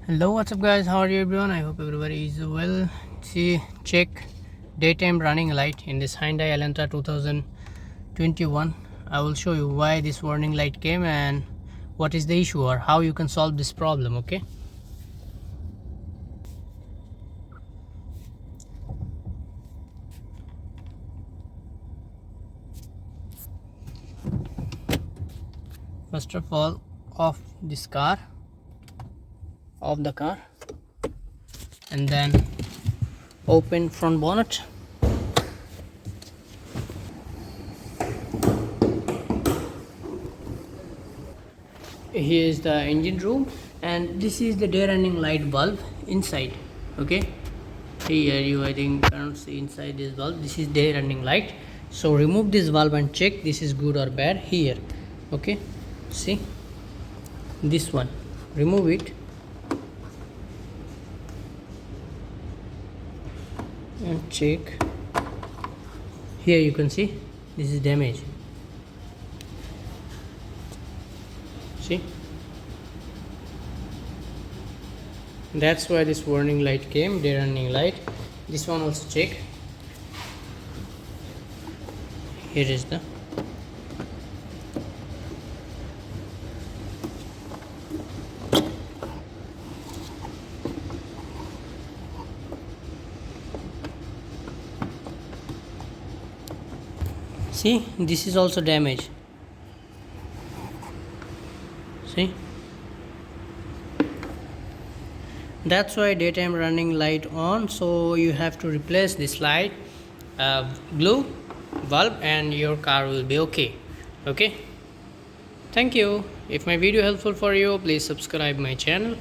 Hello, what's up guys, how are you everyone? I hope everybody is well. See, check daytime running light in this Hyundai Elantra 2021. I will show you why this warning light came and what is the issue or how you can solve this problem. Okay, first of all, off the car, and then open front bonnet. Here is the engine room, and this is the day running light bulb inside. Okay, here you I think cannot see inside this bulb. This is day running light, so remove this bulb and check this is good or bad here. Okay, see this one, remove it and check. Here you can see this is damage. See, that's why this warning light came, day running light. This one also check. Here is the see, this is also damaged. See, that's why daytime running light on, so you have to replace this light glue bulb and your car will be okay. Okay, thank you. If my video helpful for you, please subscribe my channel.